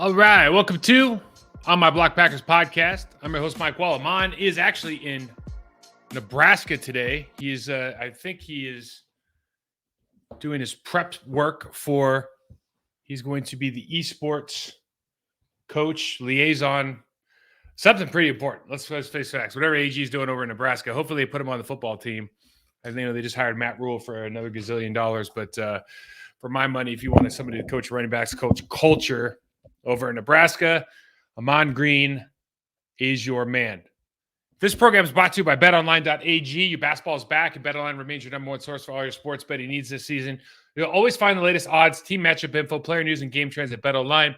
All right, welcome to On My Block Packers podcast. I'm your host, Mike Wahle. Mon is actually in Nebraska today. I think he is doing his prep work for, he's going to be the esports coach, liaison, something pretty important. Let's face facts. Whatever AG is doing over in Nebraska, hopefully they put him on the football team. I think they just hired Matt Rule for another gazillion dollars, but for my money, if you wanted somebody to coach running backs, coach culture over in Nebraska, Amon Green is your man. This program is brought to you by betonline.ag. Your basketball is back, and BetOnline remains your number one source for all your sports betting needs this season. You'll always find the latest odds, team matchup info, player news, and game trends at BetOnline.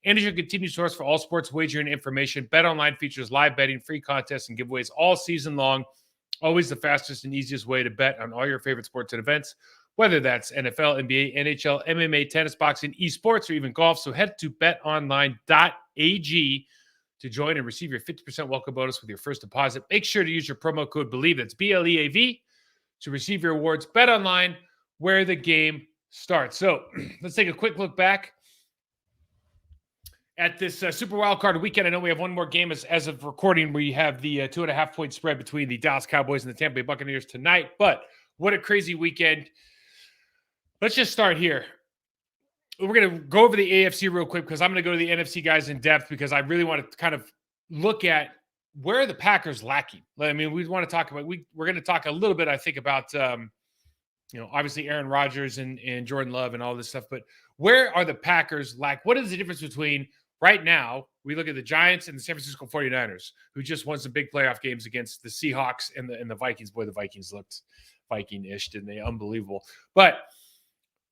And as your continued source for all sports wagering information, BetOnline features live betting, free contests, and giveaways all season long. Always the fastest and easiest way to bet on all your favorite sports and events, whether that's NFL, NBA, NHL, MMA, tennis, boxing, esports, or even golf. So head to betonline.ag to join and receive your 50% welcome bonus with your first deposit. Make sure to use your promo code BELIEVE, that's BLEAV, to receive your rewards. BetOnline, where the game starts. So let's take a quick look back at this Super Wildcard weekend. I know we have one more game as of recording. We have the 2.5-point spread between the Dallas Cowboys and the Tampa Bay Buccaneers tonight. But what a crazy weekend. Let's just start here. We're going to go over the AFC real quick because I'm going to go to the NFC guys in depth because I really want to kind of look at where are the Packers lacking. I mean, we want to talk about, we're going to talk a little bit, I think, about, obviously Aaron Rodgers and Jordan Love and all this stuff, but where are the Packers lack? What is the difference between right now, we look at the Giants and the San Francisco 49ers, who just won some big playoff games against the Seahawks and the Vikings. Boy, the Vikings looked Viking-ish, didn't they? Unbelievable. But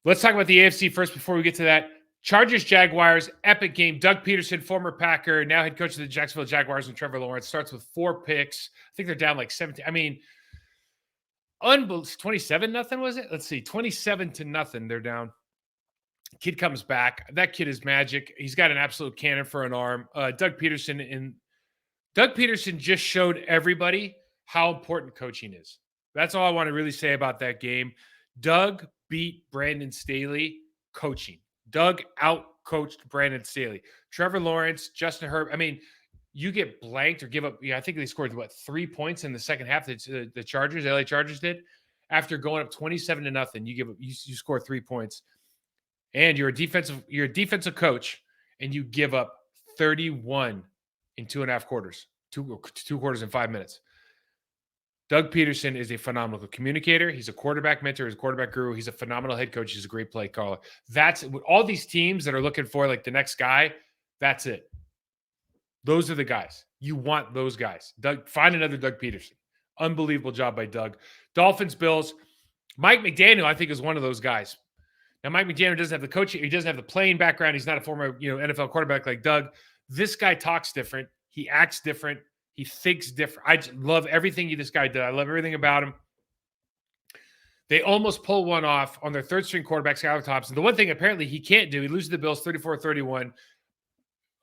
let's talk about the AFC first before we get to that. Chargers-Jaguars, epic game. Doug Peterson, former Packer, now head coach of the Jacksonville Jaguars, and Trevor Lawrence starts with 4 picks. I think they're down like 17. I mean, 27-0, was it? Let's see. 27-0, they're down. Kid comes back. That kid is magic. He's got an absolute cannon for an arm. Doug Peterson just showed everybody how important coaching is. That's all I want to really say about that game. Doug beat Brandon Staley coaching. Doug out-coached Brandon Staley. Trevor Lawrence, Justin Herbert. I mean, you get blanked or give up. I think they scored, 3 points in the second half. The LA Chargers did. After going up 27-0, you score 3 points. And you're a defensive coach, and you give up 31 in 2.5 quarters, two quarters in 5 minutes. Doug Peterson is a phenomenal communicator. He's a quarterback mentor. He's a quarterback guru. He's a phenomenal head coach. He's a great play caller. That's all these teams that are looking for like the next guy. That's it. Those are the guys. You want those guys. Doug, find another Doug Peterson. Unbelievable job by Doug. Dolphins, Bills. Mike McDaniel, I think, is one of those guys. Now, Mike McDaniel doesn't have the coaching. He doesn't have the playing background. He's not a former, NFL quarterback like Doug. This guy talks different. He acts different. He thinks different. I love everything this guy did. I love everything about him. They almost pull one off on their third-string quarterback, Skylar Thompson. The one thing apparently he can't do, he loses the Bills 34-31.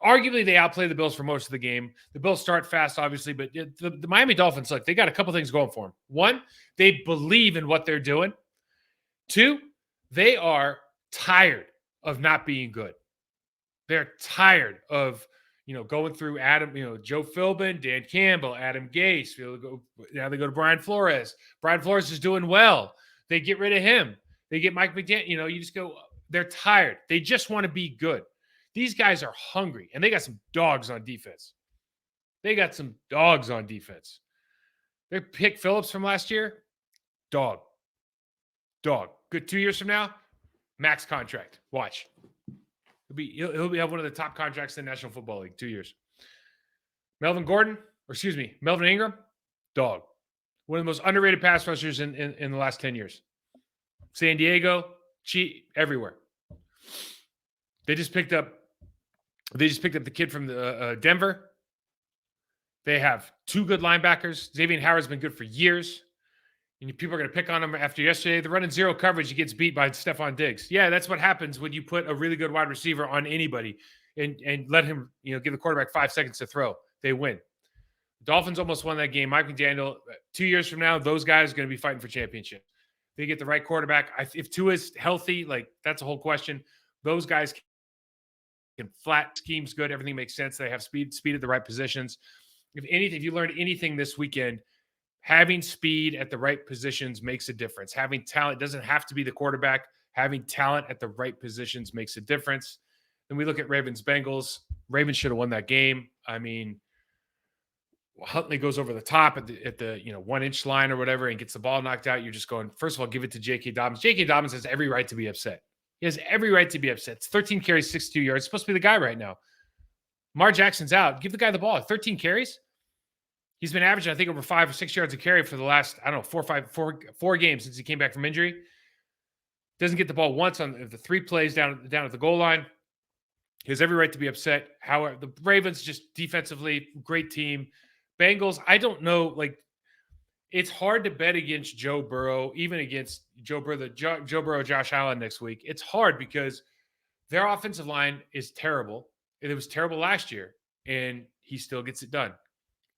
Arguably, they outplay the Bills for most of the game. The Bills start fast, obviously, but the Miami Dolphins, look, they got a couple things going for them. One, they believe in what they're doing. Two, they are tired of not being good. They're tired of, going through Joe Philbin, Dan Campbell, Adam Gase. Now they go to Brian Flores. Brian Flores is doing well. They get rid of him. They get Mike McDaniel. You just go, they're tired. They just want to be good. These guys are hungry, and they got some dogs on defense. They pick Phillips from last year, dog. Good 2 years from now, max contract. Watch. He'll have one of the top contracts in the National Football League, 2 years. Melvin Ingram, dog. One of the most underrated pass rushers in the last 10 years. San Diego, everywhere. They just picked up the kid from Denver. They have 2 good linebackers. Xavier Howard's been good for years. And people are going to pick on him after yesterday. They're running zero coverage. He gets beat by Stephon Diggs. Yeah, that's what happens when you put a really good wide receiver on anybody and let him, give the quarterback 5 seconds to throw. They win. Dolphins almost won that game. Mike McDaniel, 2 years from now, those guys are going to be fighting for championship. They get the right quarterback. If Tua is healthy, that's a whole question. Those guys flat scheme's good. Everything makes sense. They have speed at the right positions. If you learned anything this weekend, having speed at the right positions makes a difference. Having talent doesn't have to be the quarterback. Having talent at the right positions makes a difference. Then we look at Ravens-Bengals. Ravens should have won that game. I mean, Huntley goes over the top at the 1 inch line or whatever and gets the ball knocked out. You're just going, first of all, give it to J.K. Dobbins. J.K. Dobbins has every right to be upset. He has every right to be upset. It's 13 carries, 62 yards. It's supposed to be the guy right now. Mar Jackson's out. Give the guy the ball. 13 carries. He's been averaging, I think, over 5 or 6 yards a carry for the last, I don't know, four games since he came back from injury. Doesn't get the ball once on the 3 plays down at the goal line. He has every right to be upset. However, the Ravens just defensively, great team. Bengals, I don't know, like, it's hard to bet against Joe Burrow, even against Joe Burrow, Josh Allen next week. It's hard because their offensive line is terrible. It was terrible last year, and he still gets it done.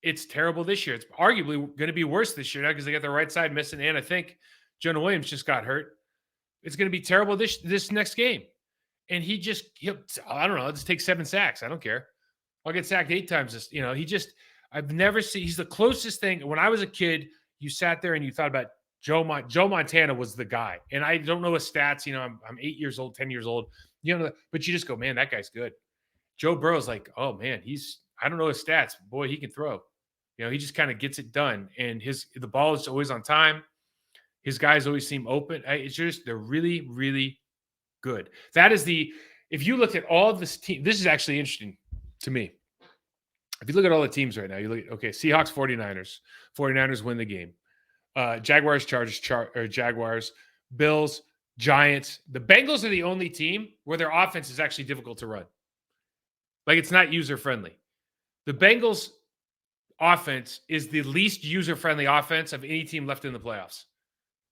It's terrible this year. It's arguably going to be worse this year now because they got the right side missing, and I think Jonah Williams just got hurt. It's going to be terrible this next game. And I don't know, just take 7 sacks. I don't care. I'll get sacked 8 times. I've never seen, he's the closest thing. When I was a kid, you sat there and you thought about Joe Montana was the guy. And I don't know his stats. I'm 8 years old, 10 years old. But you just go, man, that guy's good. Joe Burrow's like, oh man, I don't know his stats. Boy, he can throw. He just kind of gets it done. And the ball is always on time. His guys always seem open. They're really, really good. If you look at all of this team, this is actually interesting to me. If you look at all the teams right now, you look at, Seahawks, 49ers. 49ers win the game. Jaguars, Chargers, Jaguars, Bills, Giants. The Bengals are the only team where their offense is actually difficult to run. Like, it's not user-friendly. The Bengals offense is the least user-friendly offense of any team left in the playoffs.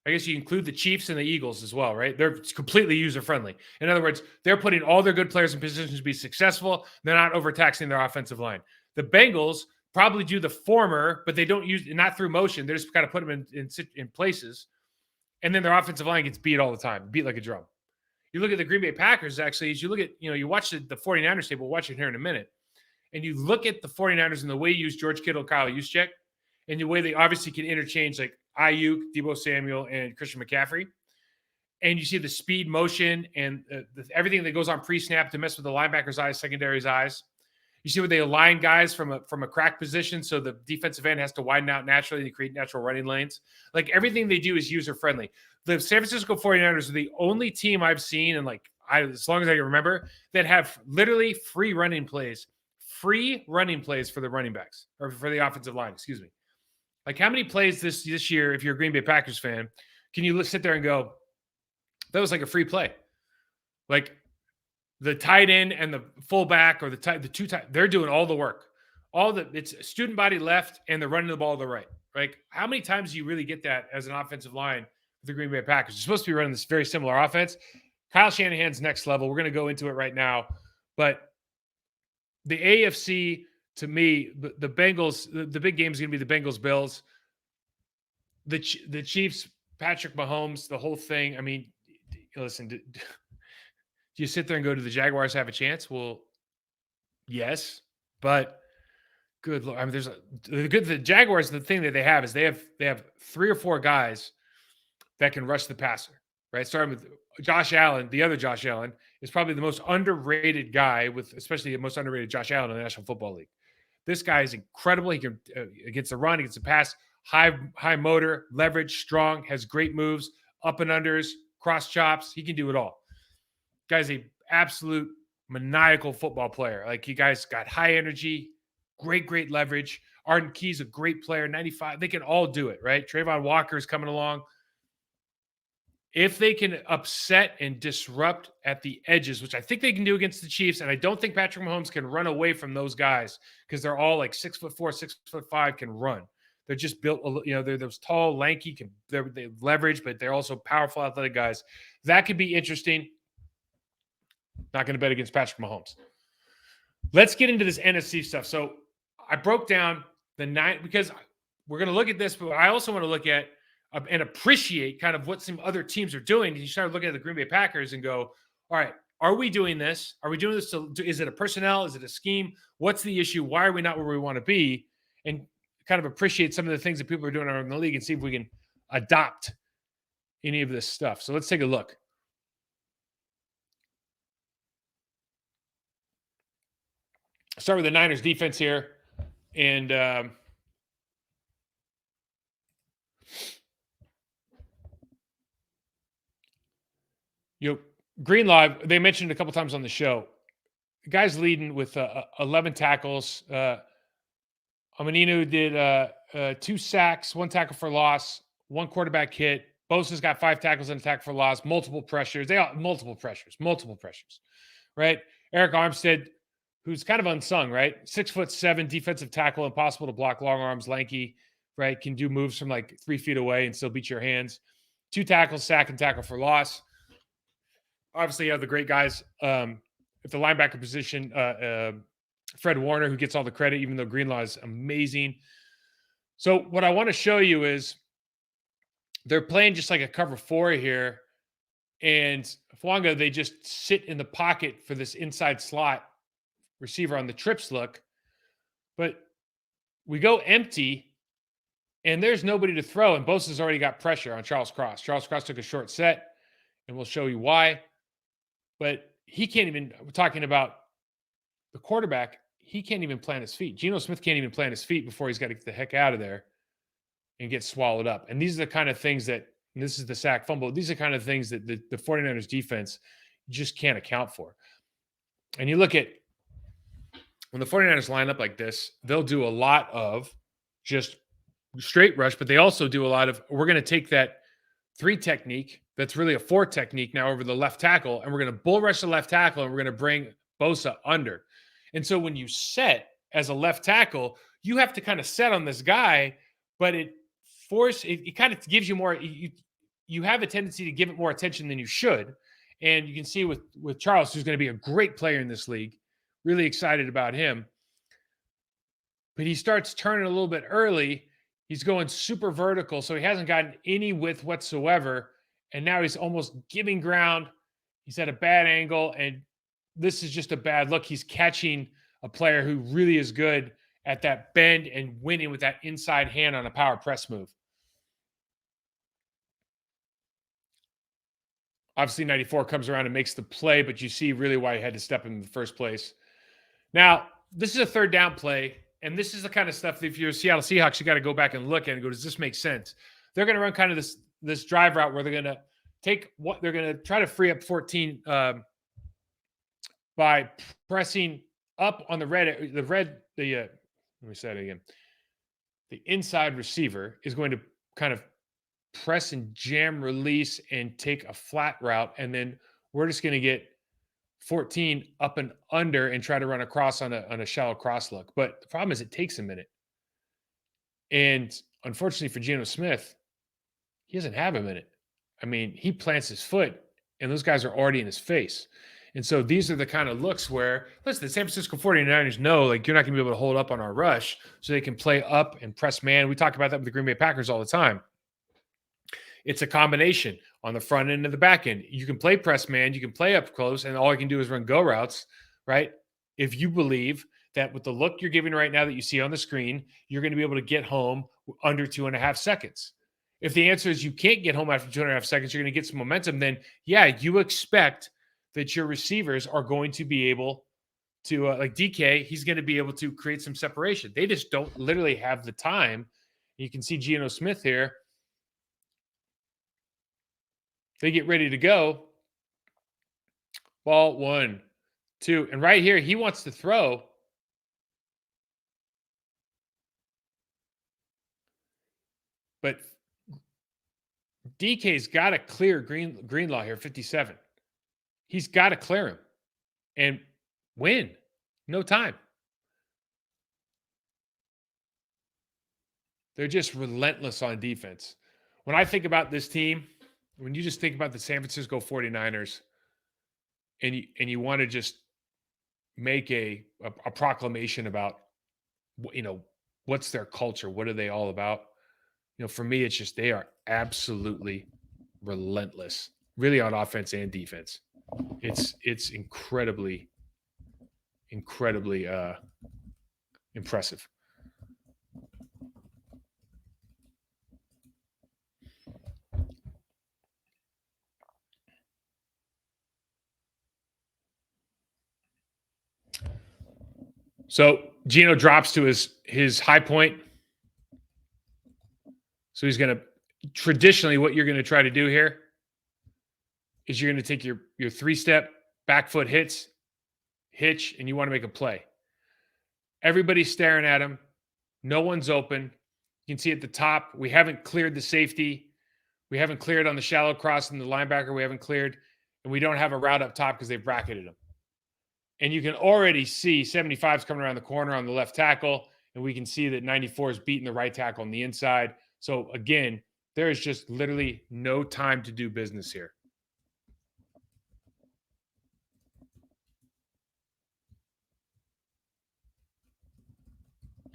I guess you include the Chiefs and the Eagles as well, right? They're completely user-friendly. In other words, they're putting all their good players in positions to be successful. They're not overtaxing their offensive line. The Bengals probably do the former, but they don't not through motion. They just kind of put them in places. And then their offensive line gets beat all the time, beat like a drum. You look at the Green Bay Packers, actually, as you look at, you watch the 49ers tape, we'll watch it here in a minute. And you look at the 49ers and the way you use George Kittle, Kyle Juszczyk, and the way they obviously can interchange like Ayuk, Deebo Samuel, and Christian McCaffrey. And you see the speed, motion, and everything that goes on pre-snap to mess with the linebacker's eyes, secondary's eyes. You see where they align guys from a crack position, so the defensive end has to widen out naturally to create natural running lanes. Like, everything they do is user-friendly. The San Francisco 49ers are the only team I've seen, and as long as I can remember, that have literally free running plays for the running backs, or for the offensive line, excuse me. Like, how many plays this year, if you're a Green Bay Packers fan, can you sit there and go, that was like a free play? Like, the tight end and the fullback, or the two tight, they're doing all the work. It's student body left, and they're running the ball to the right. Like, how many times do you really get that as an offensive line with the Green Bay Packers? You're supposed to be running this very similar offense. Kyle Shanahan's next level. We're going to go into it right now. But the AFC, to me, the Bengals, the big game is going to be the Bengals-Bills. The Chiefs, Patrick Mahomes, the whole thing. I mean, listen, do you sit there and go, do the Jaguars have a chance? Well, yes, but good Lord. I mean, the Jaguars, the thing that they have is they have 3 or 4 guys that can rush the passer, right? Starting with Josh Allen. The other Josh Allen is probably the most underrated guy, especially the most underrated Josh Allen in the National Football League. This guy is incredible. He can against the run, against the pass, high motor, leverage, strong, has great moves, up and unders, cross chops. He can do it all. Guy's a absolute maniacal football player. Like, you guys got high energy, great leverage. Arden Key's a great player, 95. They can all do it, right? Trayvon Walker is coming along. If they can upset and disrupt at the edges, which I think they can do against the Chiefs, and I don't think Patrick Mahomes can run away from those guys because they're all like 6'4", 6'5", can run. They're just built, they're those tall, lanky, they leverage, but they're also powerful, athletic guys. That could be interesting. Not going to bet against Patrick Mahomes. Let's get into this NFC stuff. So I broke down the 9, because we're going to look at this, but I also want to look at and appreciate kind of what some other teams are doing. You start looking at the Green Bay Packers and go, all right, Are we doing this? Are we doing this is it a personnel? Is it a scheme? What's the issue? Why are we not where we want to be? And kind of appreciate some of the things that people are doing around the league and see if we can adopt any of this stuff. So let's take a look. Start with the Niners defense here. And Greenlaw, they mentioned a couple times on the show. The guy's leading with 11 tackles. Amaninu did 2 sacks, 1 tackle for loss, 1 quarterback hit. Bosa's got 5 tackles and a tackle for loss, multiple pressures. They all multiple pressures, right? Eric Armstead, who's kind of unsung, right? 6'7", defensive tackle, impossible to block, long arms, lanky, right? Can do moves from like 3 feet away and still beat your hands. 2 tackles, sack, and tackle for loss. Obviously, you have the great guys at the linebacker position. Fred Warner, who gets all the credit, even though Greenlaw is amazing. So what I want to show you is they're playing just like a cover 4 here. And Fwanga, they just sit in the pocket for this inside slot receiver on the trips look. But we go empty, and there's nobody to throw, and Bosa's already got pressure on Charles Cross. Charles Cross took a short set, and we'll show you why. But he can't even – we're talking about the quarterback. He can't even plant his feet. Geno Smith can't even plant his feet before he's got to get the heck out of there and get swallowed up. And these are the kind of things that – this is the sack fumble. These are kind of things that the 49ers defense just can't account for. And you look at when the 49ers line up like this, they'll do a lot of just straight rush, but they also do a lot of, we're going to take that 3 technique that's really a 4 technique now over the left tackle, and we're going to bull rush the left tackle, and we're going to bring Bosa under. And so when you set as a left tackle, you have to kind of set on this guy, but it kind of gives you more, you have a tendency to give it more attention than you should. And you can see with Charles, who's going to be a great player in this league, really excited about him. But he starts turning a little bit early. He's going super vertical, so he hasn't gotten any width whatsoever. And now he's almost giving ground. He's at a bad angle, and this is just a bad look. He's catching a player who really is good at that bend and winning with that inside hand on a power press move. Obviously, 94 comes around and makes the play, but you see really why he had to step in the first place. Now, this is a 3rd down play, and this is the kind of stuff that if you're a Seattle Seahawks, you got to go back and look at and go, does this make sense? They're going to run kind of this drive route where they're going to they're going to try to free up 14 by pressing up on let me say it again. The inside receiver is going to kind of press and jam release and take a flat route. And then we're just going to get 14 up and under and try to run across on a shallow cross look. But the problem is it takes a minute. And unfortunately for Geno Smith, he doesn't have a minute. I mean, he plants his foot and those guys are already in his face. And so these are the kind of looks where, listen, the San Francisco 49ers know, like, you're not going to be able to hold up on our rush, so they can play up and press man. We talk about that with the Green Bay Packers all the time. It's a combination on the front end and the back end. You can play press man, you can play up close, and all you can do is run go routes, right? If you believe that with the look you're giving right now that you see on the screen, you're going to be able to get home under 2.5 seconds. If the answer is you can't get home after 2.5 seconds, you're going to get some momentum, then yeah, you expect that your receivers are going to be able to, like DK, he's going to be able to create some separation. They just don't literally have the time. You can see Geno Smith here. They get ready to go. Ball 1, 2. And right here, he wants to throw. But DK's got to clear Greenlaw here, 57. He's got to clear him and win. No time. They're just relentless on defense. When I think about this team, when you just think about the San Francisco 49ers and you want to just make a proclamation about, what's their culture? What are they all about? For me, it's just they are absolutely relentless, really on offense and defense. It's incredibly impressive. So Gino drops to his high point. So he's going to traditionally what you're going to try to do here is you're going to take your 3-step back foot hitch, and you want to make a play. Everybody's staring at him. No one's open. You can see at the top, we haven't cleared the safety. We haven't cleared on the shallow cross and the linebacker. We haven't cleared. And we don't have a route up top because they've bracketed him. And you can already see 75's coming around the corner on the left tackle. And we can see that 94 is beating the right tackle on the inside. So again, there is just literally no time to do business here.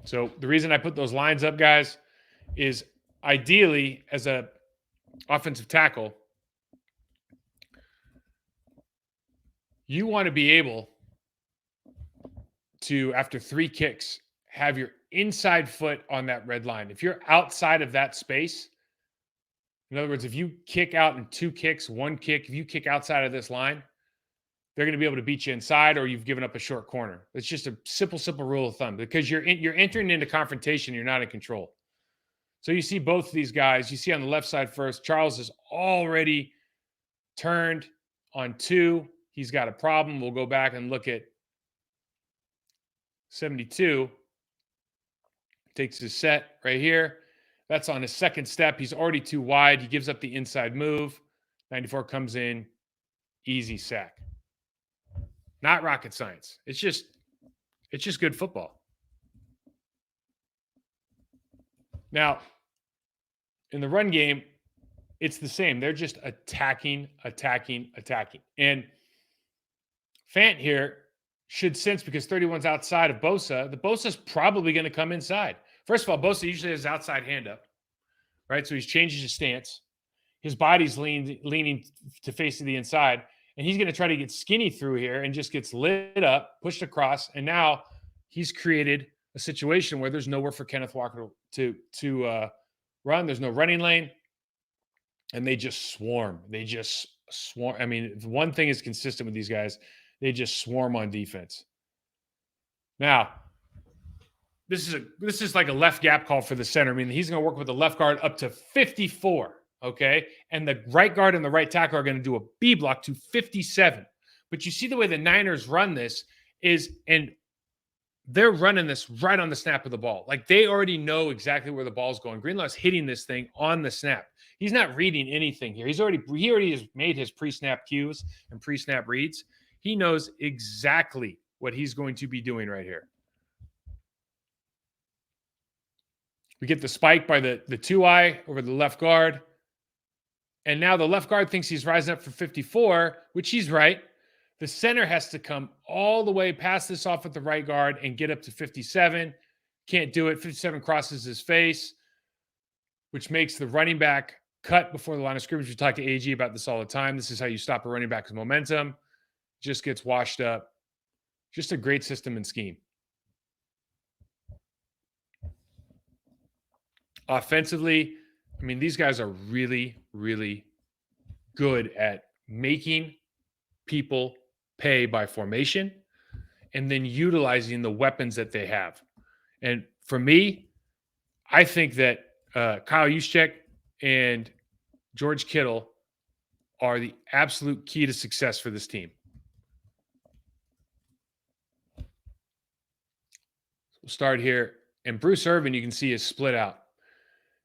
So the reason I put those lines up, guys, is ideally as a offensive tackle, you want to be able to, after 3 kicks, have your inside foot on that red line. If you're outside of that space, in other words, if you kick out in 2 kicks, 1 kick, if you kick outside of this line, they're going to be able to beat you inside, or you've given up a short corner. It's just a simple rule of thumb because you're entering into confrontation. You're not in control. So you see both of these guys. You see on the left side first, Charles is already turned on 2. He's got a problem. We'll go back and look at 72. Takes his set right here. That's on his second step. He's already too wide. He gives up the inside move. 94 comes in. Easy sack. Not rocket science. It's just good football. Now, in the run game, it's the same. They're just attacking. And Fant here should sense, because 31's outside of Bosa, the Bosa's probably going to come inside. First of all, Bosa usually has outside hand up, right? So he's changing his stance. His body's leaning to face to the inside. And he's going to try to get skinny through here and just gets lit up, pushed across. And now he's created a situation where there's nowhere for Kenneth Walker to run. There's no running lane. And they just swarm. I mean, if one thing is consistent with these guys, they just swarm on defense. Now, this is like a left gap call for the center. I mean, he's going to work with the left guard up to 54. Okay. And the right guard and the right tackle are going to do a B block to 57. But you see the way the Niners run this and they're running this right on the snap of the ball. Like they already know exactly where the ball's going. Greenlaw's hitting this thing on the snap. He's not reading anything here. He already has made his pre-snap cues and pre-snap reads. He knows exactly what he's going to be doing right here. We get the spike by the 2-eye over the left guard. And now the left guard thinks he's rising up for 54, which he's right. The center has to come all the way past this off with the right guard and get up to 57. Can't do it. 57 crosses his face, which makes the running back cut before the line of scrimmage. We talk to AG about this all the time. This is how you stop a running back's momentum. Just gets washed up. Just a great system and scheme. Offensively, I mean, these guys are really, really good at making people pay by formation and then utilizing the weapons that they have. And for me, I think that Kyle Juszczyk and George Kittle are the absolute key to success for this team. We'll start here. And Bruce Irvin, you can see, is split out.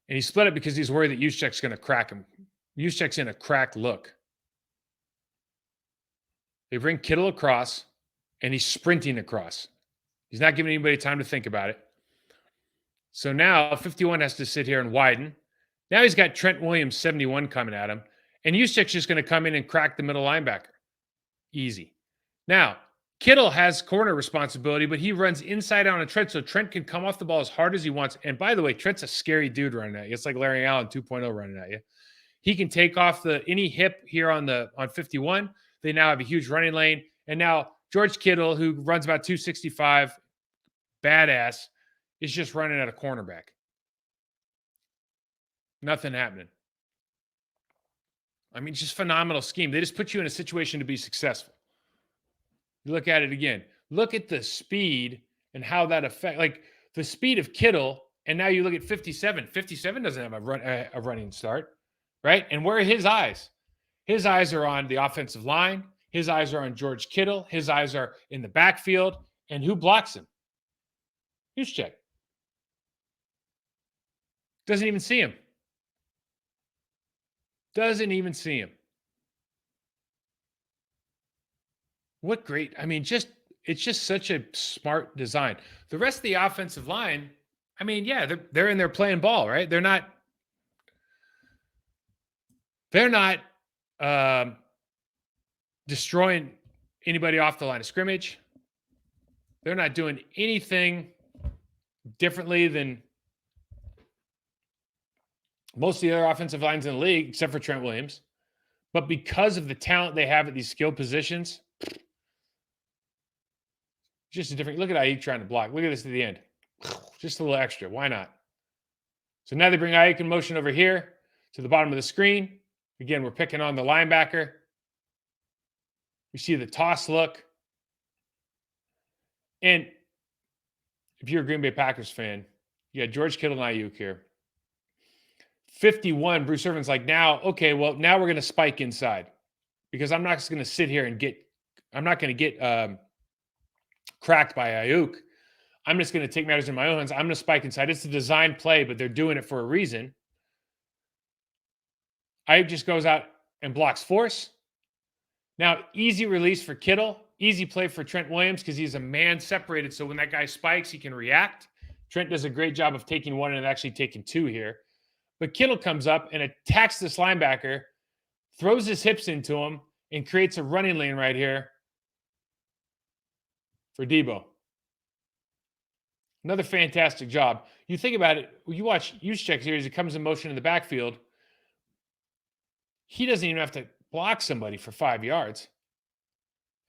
And he split it because he's worried that Juszczyk's going to crack him. Juszczyk's in a cracked look. They bring Kittle across, and he's sprinting across. He's not giving anybody time to think about it. So now 51 has to sit here and widen. Now he's got Trent Williams, 71, coming at him. And Juszczyk's just going to come in and crack the middle linebacker. Easy. Now, Kittle has corner responsibility, but he runs inside out on Trent, so Trent can come off the ball as hard as he wants. And by the way, Trent's a scary dude running at you. It's like Larry Allen 2.0 running at you. He can take off any hip here on 51. They now have a huge running lane. And now George Kittle, who runs about 265, badass, is just running at a cornerback. Nothing happening. I mean, just phenomenal scheme. They just put you in a situation to be successful. You look at it again. Look at the speed and how that affect, like the speed of Kittle. And now you look at 57. 57 doesn't have a running start, right? And where are his eyes? His eyes are on the offensive line. His eyes are on George Kittle. His eyes are in the backfield. And who blocks him? Juszczyk. Doesn't even see him. Doesn't even see him. What great. I mean, it's just such a smart design. The rest of the offensive line, I mean, yeah, they're in there playing ball, right? They're not destroying anybody off the line of scrimmage. They're not doing anything differently than most of the other offensive lines in the league, except for Trent Williams. But because of the talent they have at these skill positions, just a different look at Ayuk trying to block. Look at this at the end. Just a little extra. Why not? So now they bring Ayuk in motion over here to the bottom of the screen. Again, we're picking on the linebacker. You see the toss look. And if you're a Green Bay Packers fan, you got George Kittle and Ayuk here. 51, Bruce Irvin's like, now, okay, well, now we're going to spike inside because I'm not just going to sit here and I'm not going to get cracked by Ayuk. I'm just going to take matters in my own hands. I'm going to spike inside. It's a design play, but they're doing it for a reason. Ayuk just goes out and blocks force. Now, easy release for Kittle. Easy play for Trent Williams because he's a man separated. So when that guy spikes, he can react. Trent does a great job of taking one and actually taking two here. But Kittle comes up and attacks this linebacker, throws his hips into him, and creates a running lane right here for Debo. Another fantastic job. You think about it, you watch Juszczyk here as he comes in motion in the backfield. He doesn't even have to block somebody for 5 yards.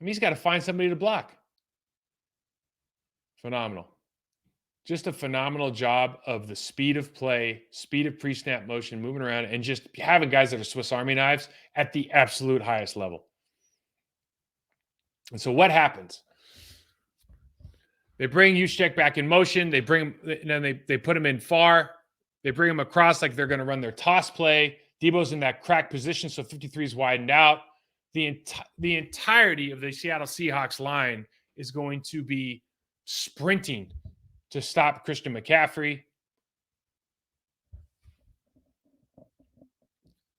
I mean, he's got to find somebody to block. Phenomenal. Just a phenomenal job of the speed of play, speed of pre-snap motion, moving around, and just having guys that are Swiss Army knives at the absolute highest level. And so what happens? They bring Juszczyk back in motion. They bring him, and then they put him in far. They bring him across like they're going to run their toss play. Debo's in that crack position, so 53 is widened out. The entirety of the Seattle Seahawks line is going to be sprinting to stop Christian McCaffrey.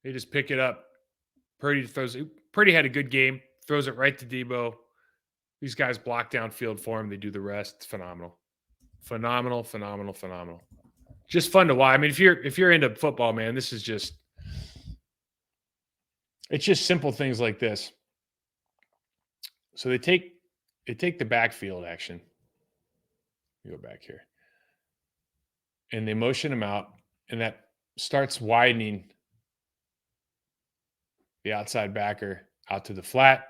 They just pick it up. Purdy had a good game, throws it right to Debo. These guys block downfield for him. They do the rest. It's phenomenal. Phenomenal. Just fun to watch. I mean, if you're into football, man, this is just it's just simple things like this. So they take the backfield action. Go back here. And they motion him out, and that starts widening the outside backer out to the flat.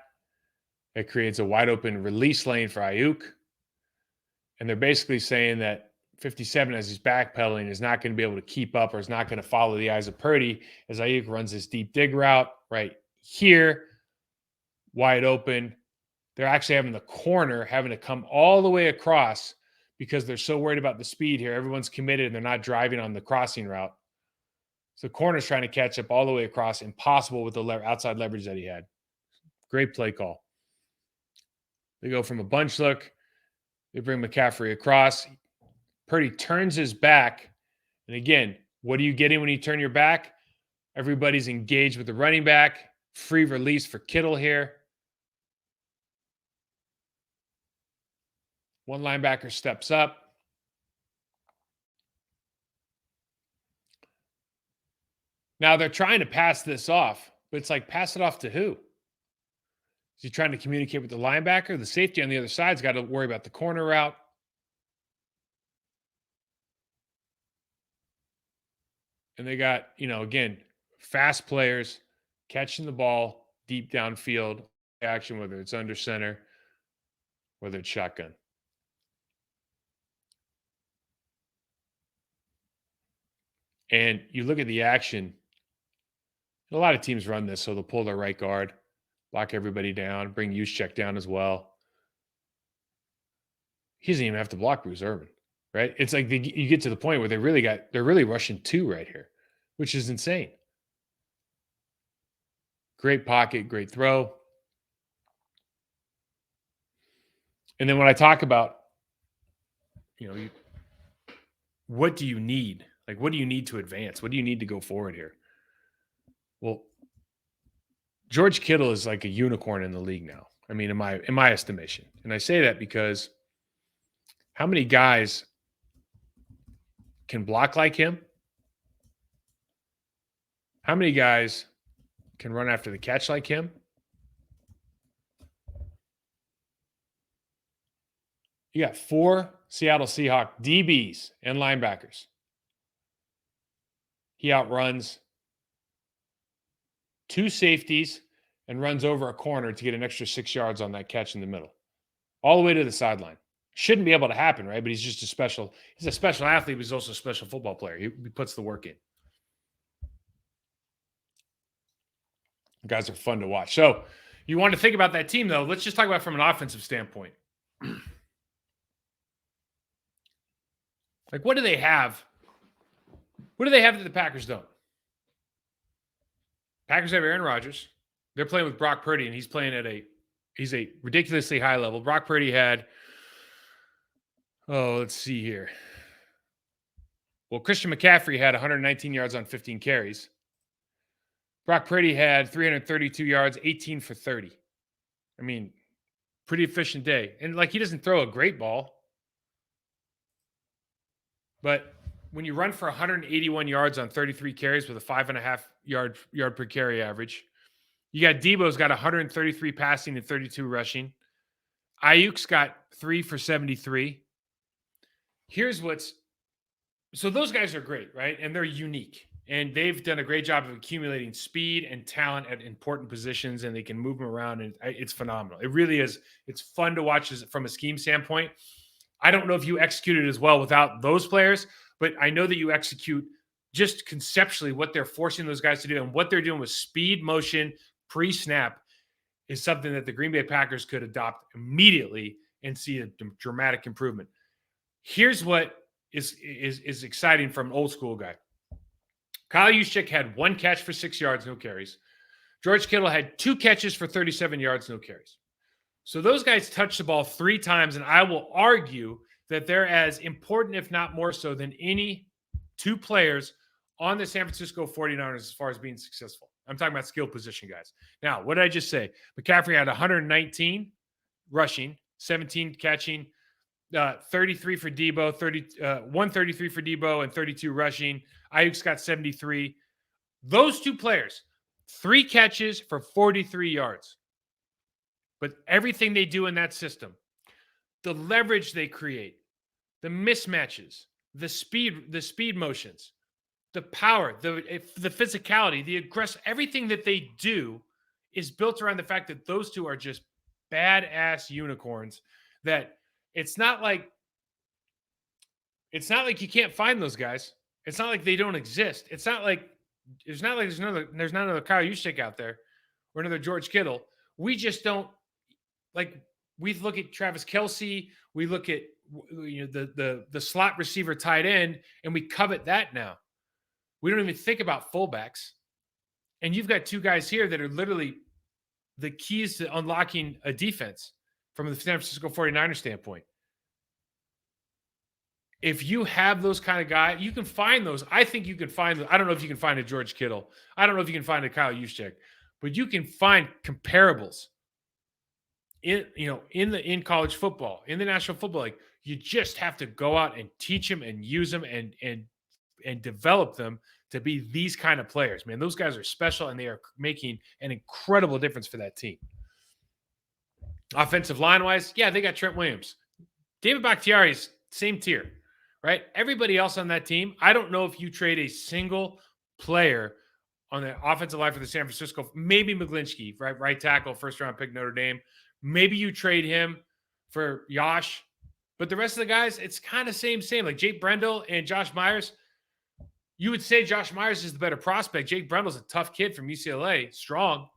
It creates a wide open release lane for Ayuk. And they're basically saying that 57, as he's backpedaling, is not going to be able to keep up or is not going to follow the eyes of Purdy as Ayuk runs this deep dig route right here, wide open. They're actually having the corner having to come all the way across because they're so worried about the speed here. Everyone's committed and they're not driving on the crossing route. So the corner's trying to catch up all the way across. Impossible with the outside leverage that he had. Great play call. They go from a bunch look. They bring McCaffrey across. Purdy turns his back. And again, what are you getting when you turn your back? Everybody's engaged with the running back. Free release for Kittle here. One linebacker steps up. Now they're trying to pass this off, but it's like, pass it off to who? Is he trying to communicate with the linebacker? The safety on the other side's got to worry about the corner route. And they got, again, fast players catching the ball deep downfield action, whether it's under center, whether it's shotgun. And you look at the action, a lot of teams run this, so they'll pull their right guard, lock everybody down, bring Juszczyk down as well. He doesn't even have to block Bruce Irvin, right? It's like you get to the point where they're really rushing 2 right here, which is insane. Great pocket, great throw. And then when I talk about, what do you need? Like, what do you need to advance? What do you need to go forward here? Well, George Kittle is like a unicorn in the league now. I mean, in my estimation. And I say that because how many guys can block like him? How many guys can run after the catch like him? You got 4 Seattle Seahawks DBs and linebackers. He outruns 2 safeties and runs over a corner to get an extra 6 yards on that catch in the middle, all the way to the sideline. Shouldn't be able to happen, right? But he's a special athlete, but he's also a special football player. He puts the work in. Guys are fun to watch. So you want to think about that team, though. Let's just talk about it from an offensive standpoint. Like, what do they have? What do they have that the Packers don't? Packers have Aaron Rodgers. They're playing with Brock Purdy, and he's playing at a ridiculously high level. Brock Purdy had, let's see here. Well, Christian McCaffrey had 119 yards on 15 carries. Brock Purdy had 332 yards, 18 for 30. I mean, pretty efficient day. And, like, he doesn't throw a great ball. But when you run for 181 yards on 33 carries with a 5.5 yard per carry average, you got Debo's got 133 passing and 32 rushing. Ayuk's got 3 for 73. So those guys are great, right? And they're unique. And they've done a great job of accumulating speed and talent at important positions, and they can move them around, and it's phenomenal. It really is. It's fun to watch from a scheme standpoint. I don't know if you executed as well without those players, but I know that you execute just conceptually what they're forcing those guys to do, and what they're doing with speed, motion, pre-snap is something that the Green Bay Packers could adopt immediately and see a dramatic improvement. Here's what is exciting from an old school guy. Kyle Juszczyk had 1 catch for 6 yards, no carries. George Kittle had 2 catches for 37 yards, no carries. So those guys touched the ball 3 times, and I will argue that they're as important, if not more so, than any 2 players on the San Francisco 49ers as far as being successful. I'm talking about skill position guys. Now, what did I just say? McCaffrey had 119 rushing, 17 catching, 33 for Debo, 133 for Debo, and 32 rushing. Ayuk's got 73. Those 2 players, 3 catches for 43 yards. But everything they do in that system, the leverage they create, the mismatches, the speed motions, the power, the physicality, the aggressive, everything that they do is built around the fact that those 2 are just badass unicorns. That it's not like you can't find those guys. It's not like they don't exist. It's not like there's not another Kyle Juszczyk out there or another George Kittle. We just don't. Like, we look at Travis Kelce, we look at the slot receiver tight end, and we covet that now. We don't even think about fullbacks. And you've got 2 guys here that are literally the keys to unlocking a defense from the San Francisco 49ers standpoint. If you have those kind of guys, you can find those. I think you can find them. I don't know if you can find a George Kittle. I don't know if you can find a Kyle Juszczyk, but you can find comparables in college football, in the National Football League. You just have to go out and teach them and use them and develop them to be these kind of players. Man, those guys are special, and they are making an incredible difference for that team. Offensive line-wise, yeah, they got Trent Williams. David Bakhtiari is same tier, right? Everybody else on that team, I don't know if you trade a single player on the offensive line for the San Francisco. Maybe McGlinchey, right tackle, first round pick, Notre Dame. Maybe you trade him for Yosh. But the rest of the guys, it's kind of same. Like Jake Brendel and Josh Myers. You would say Josh Myers is the better prospect. Jake Brendel's a tough kid from UCLA, strong,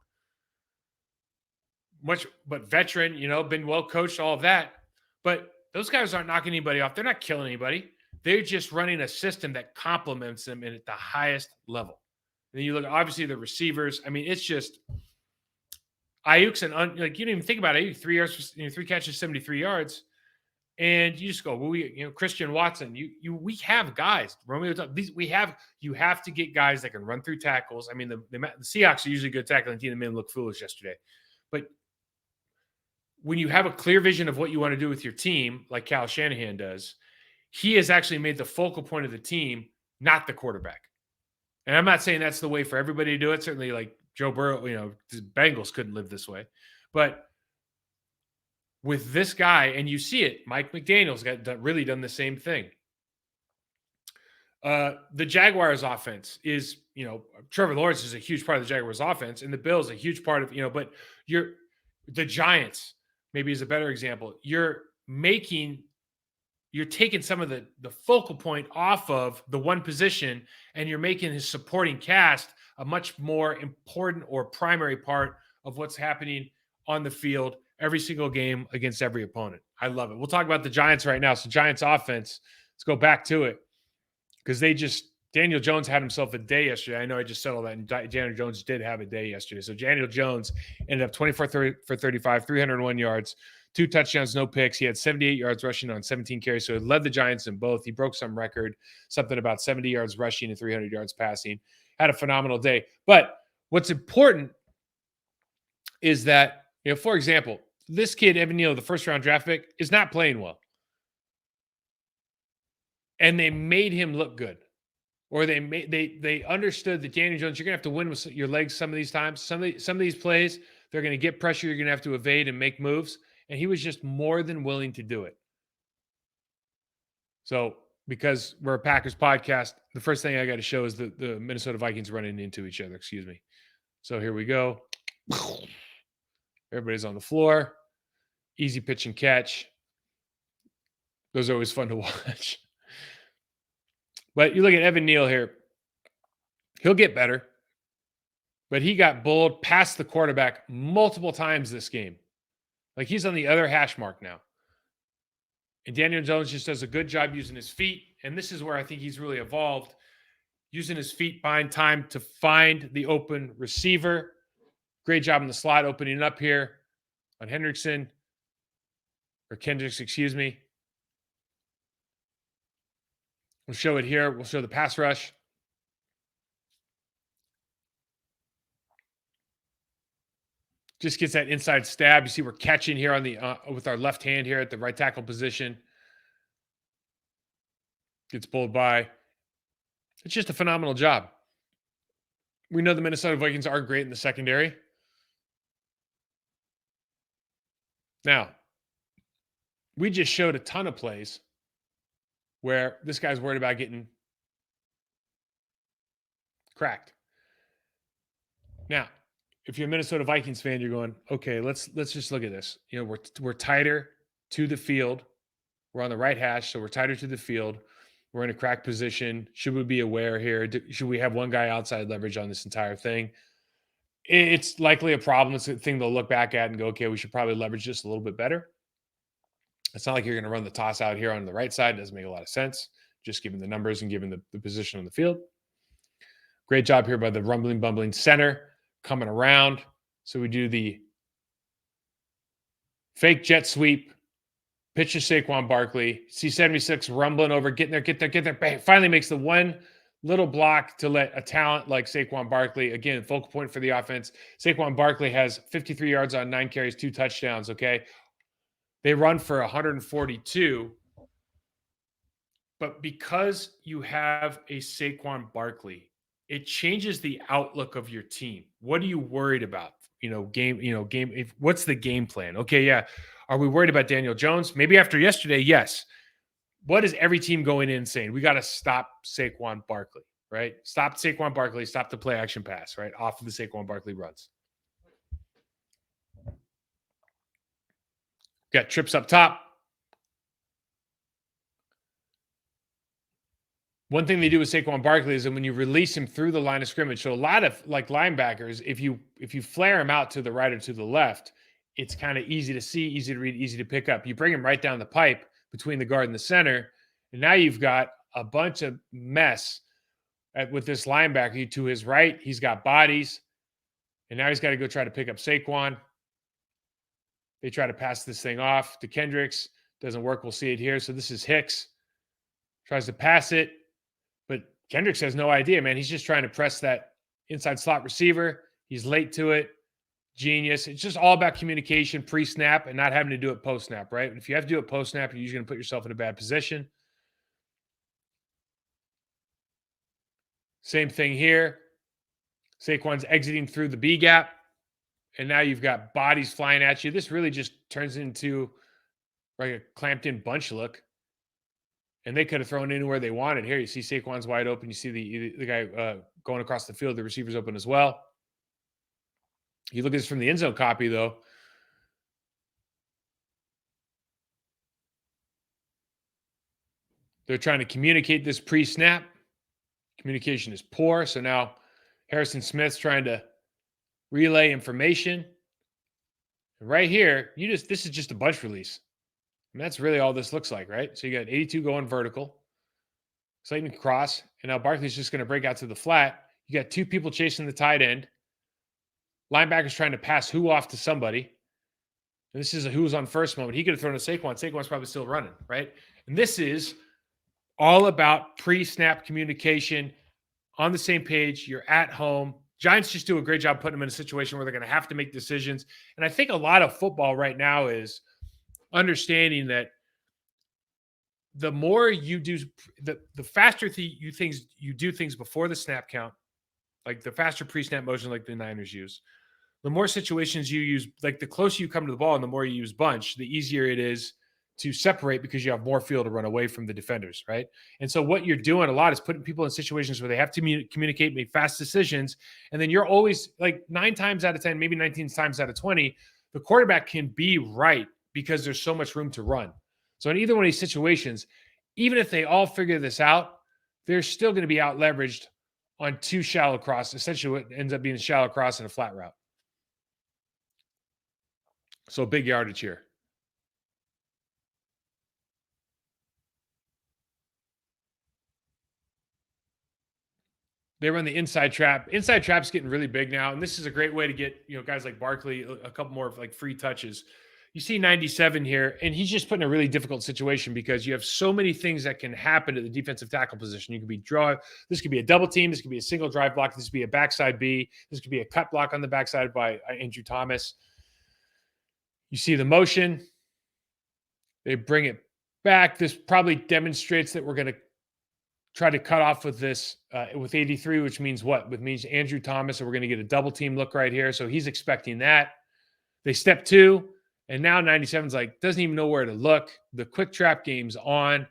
but veteran, been well coached, all of that. But those guys aren't knocking anybody off. They're not killing anybody. They're just running a system that complements them at the highest level. And then you look, obviously, the receivers. I mean, it's just Ayuk's you don't even think about Ayuk. 3 yards, 3 catches, 73 yards. And you just go, well, Christian Watson, we have guys. Romeo, you have to get guys that can run through tackles. I mean, the Seahawks are usually good tackling team. They made them look foolish yesterday. But when you have a clear vision of what you want to do with your team, like Kyle Shanahan does, he has actually made the focal point of the team, not the quarterback. And I'm not saying that's the way for everybody to do it. Certainly, like Joe Burrow, the Bengals couldn't live this way. But with this guy, and you see it, Mike McDaniel's really done the same thing. The Jaguars offense is, Trevor Lawrence is a huge part of the Jaguars offense, and the Bills a huge part of, but the Giants maybe is a better example. You're taking some of the focal point off of the one position, and you're making his supporting cast a much more important or primary part of what's happening on the field every single game against every opponent. I love it. We'll talk about the Giants right now. So Giants offense, let's go back to it, because Daniel Jones had himself a day yesterday. I know I just said all that, and Daniel Jones did have a day yesterday. So Daniel Jones ended up 24 for 35, 301 yards, 2 touchdowns, no picks. He had 78 yards rushing on 17 carries. So he led the Giants in both. He broke some record, something about 70 yards rushing and 300 yards passing. Had a phenomenal day. But what's important is that, for example, this kid, Evan Neal, the first-round draft pick, is not playing well. And they made him look good. Or they understood that Daniel Jones, you're going to have to win with your legs some of these times. Some of these plays, they're going to get pressure. You're going to have to evade and make moves. And he was just more than willing to do it. So, because we're a Packers podcast, the first thing I got to show is the Minnesota Vikings running into each other. Excuse me. So here we go. Everybody's on the floor. Easy pitch and catch. Those are always fun to watch. But you look at Evan Neal here. He'll get better. But he got bowled past the quarterback multiple times this game. Like, he's on the other hash mark now. And Daniel Jones just does a good job using his feet. And this is where I think he's really evolved. Using his feet, buying time to find the open receiver. Great job in the slot opening up here on Kendricks, excuse me. We'll show it here. We'll show the pass rush. Just gets that inside stab. You see we're catching here on the with our left hand here at the right tackle position. Gets pulled by. It's just a phenomenal job. We know the Minnesota Vikings are great in the secondary. Now, we just showed a ton of plays where this guy's worried about getting cracked. Now, if you're a Minnesota Vikings fan, you're going, okay, let's just look at this. We're tighter to the field. We're on the right hash, so we're tighter to the field. We're in a crack position. Should we be aware here? Should we have one guy outside leverage on this entire thing? It's likely a problem. It's a thing they'll look back at and go, okay, we should probably leverage this a little bit better. It's not like you're going to run the toss out here on the right side. It doesn't make a lot of sense, just given the numbers and given the position on the field. Great job here by the bumbling center coming around. So we do the fake jet sweep, pitch to Saquon Barkley. C76 rumbling over, get there. Bang, finally makes the one little block to let a talent like Saquon Barkley, again, focal point for the offense. Saquon Barkley has 53 yards on 9 carries, 2 touchdowns, okay? They run for 142. But because you have a Saquon Barkley, it changes the outlook of your team. What are you worried about? What's the game plan? Okay, yeah. Are we worried about Daniel Jones? Maybe after yesterday, yes. What is every team going in saying? We got to stop Saquon Barkley. right? Stop Saquon Barkley, stop the play action pass, right? Off of the Saquon Barkley runs. Got trips up top. One thing they do with Saquon Barkley is that when you release him through the line of scrimmage, so a lot of like linebackers, if you flare him out to the right or to the left, it's kind of easy to see, easy to read, easy to pick up. You bring him right down the pipe between the guard and the center, and now you've got a bunch of mess with this linebacker. To his right, he's got bodies, and now he's got to go try to pick up Saquon. They try to pass this thing off to Kendricks. Doesn't work. We'll see it here. So this is Hicks. Tries to pass it. But Kendricks has no idea, man. He's just trying to press that inside slot receiver. He's late to it. Genius. It's just all about communication pre-snap and not having to do it post-snap, right? If you have to do it post-snap, you're usually going to put yourself in a bad position. Same thing here. Saquon's exiting through the B gap, and now you've got bodies flying at you. This really just turns into like a clamped-in bunch look. And they could have thrown anywhere they wanted. Here, you see Saquon's wide open. You see the guy going across the field. The receiver's open as well. You look at this from the end zone copy, though. They're trying to communicate this pre-snap. Communication is poor. So now Harrison Smith's trying to relay information. And right here, this is just a bunch release. And that's really all this looks like, right? So you got 82 going vertical. Slayton cross. And now Barkley's just going to break out to the flat. You got two people chasing the tight end. Linebacker's trying to pass who off to somebody. And this is a who's on first moment. He could have thrown to Saquon. Saquon's probably still running, right? And this is all about pre-snap communication, on the same page. You're at home. Giants just do a great job putting them in a situation where they're going to have to make decisions. And I think a lot of football right now is understanding that the more you do, the faster you do things before the snap count, like the faster pre-snap motion like the Niners use, the more situations you use, like the closer you come to the ball and the more you use bunch, the easier it is to separate because you have more field to run away from the defenders, right? And so what you're doing a lot is putting people in situations where they have to communicate, make fast decisions, and then you're always like 9 times out of 10, maybe 19 times out of 20, the quarterback can be right because there's so much room to run. So in either one of these situations, even if they all figure this out, they're still going to be out leveraged on 2 shallow cross. Essentially what ends up being a shallow cross and a flat route. So big yardage here. They run the inside trap. Inside trap's getting really big now, and this is a great way to get guys like Barkley a couple more like free touches. You see 97 here, and he's just put in a really difficult situation because you have so many things that can happen at the defensive tackle position. You could be this could be a double team, this could be a single drive block, this could be a backside B, this could be a cut block on the backside by Andrew Thomas. You see the motion. They bring it back. This probably demonstrates that we're going to try to cut off with this with 83, which means what? Which means Andrew Thomas, and we're going to get a double team look right here. So he's expecting that. They step 2, and now 97's like, doesn't even know where to look. The quick trap game's on.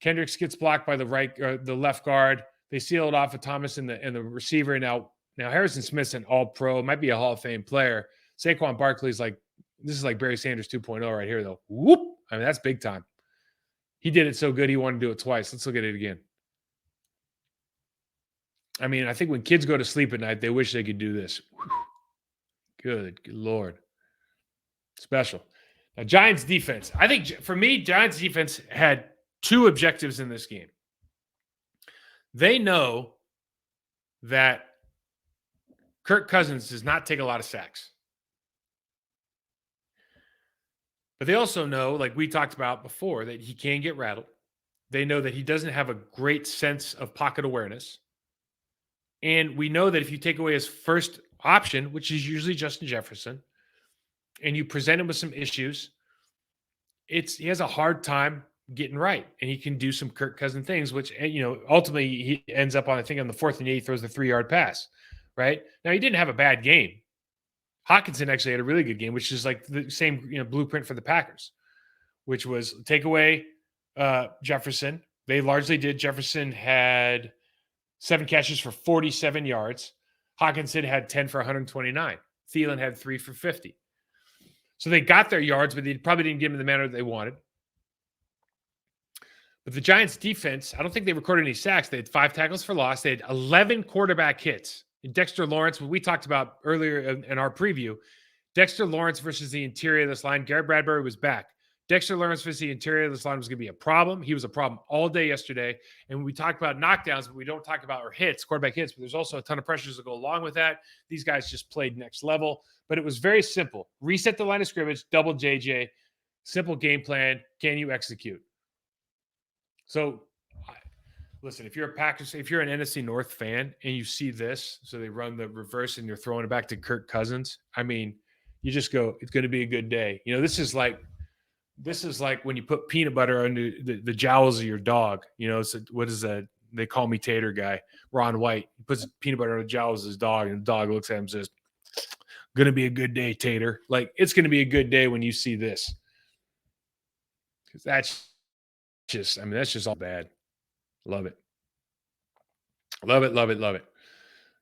Kendricks gets blocked by the left guard. They seal it off of Thomas and the receiver. Now Harrison Smith's an all-pro, might be a Hall of Fame player. Saquon Barkley's like, this is like Barry Sanders 2.0 right here, though. Whoop! I mean, that's big time. He did it so good, he wanted to do it twice. Let's look at it again. I mean, I think when kids go to sleep at night, they wish they could do this. Good Lord. Special. Now, Giants defense. I think, for me, Giants defense had 2 objectives in this game. They know that Kirk Cousins does not take a lot of sacks. But they also know, like we talked about before, that he can get rattled. They know that he doesn't have a great sense of pocket awareness. And we know that if you take away his first option, which is usually Justin Jefferson, and you present him with some issues, he has a hard time getting right. And he can do some Kirk Cousins things, which, ultimately he ends up on, I think on the 4th and 8, he throws the 3-yard pass, right? Now, he didn't have a bad game. Hawkinson actually had a really good game, which is like the same blueprint for the Packers, which was take away Jefferson. They largely did. Jefferson had 7 catches for 47 yards. Hawkinson had 10 for 129. Thielen had 3 for 50. So they got their yards, but they probably didn't get them in the manner that they wanted. But the Giants' defense, I don't think they recorded any sacks. They had 5 tackles for loss. They had 11 quarterback hits. And Dexter Lawrence, what we talked about earlier in our preview, Dexter Lawrence versus the interior of this line. Garrett Bradbury was back. Dexter Lawrence versus the interior of this line was going to be a problem. He was a problem all day yesterday. And when we talk about knockdowns, but we don't talk about our hits, quarterback hits, but there's also a ton of pressures that go along with that. These guys just played next level. But it was very simple. Reset the line of scrimmage, double JJ, simple game plan. Can you execute? So, listen, if you're an NFC North fan and you see this, so they run the reverse and you're throwing it back to Kirk Cousins, I mean, you just go, it's going to be a good day. You know, this is like when you put peanut butter under the jowls of your dog. You know, so what is that? They call me Tater guy, Ron White. He puts peanut butter on the jowls of his dog, and the dog looks at him and says, "Going to be a good day, Tater." Like, it's going to be a good day when you see this. Because that's just all bad. Love it. Love it, love it, love it.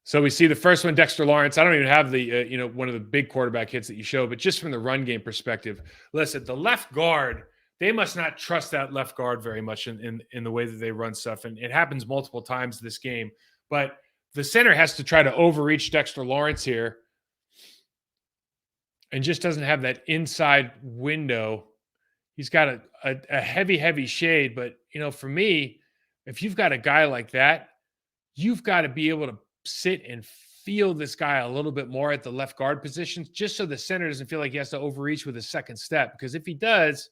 So we see the first one, Dexter Lawrence. I don't even have the, one of the big quarterback hits that you show, but just from the run game perspective, listen, the left guard, they must not trust that left guard very much in the way that they run stuff. And it happens multiple times this game. But the center has to try to overreach Dexter Lawrence here and just doesn't have that inside window. He's got a heavy, heavy shade. But, for me, if you've got a guy like that, you've got to be able to sit and feel this guy a little bit more at the left guard position, just so the center doesn't feel like he has to overreach with his second step. Because if he does,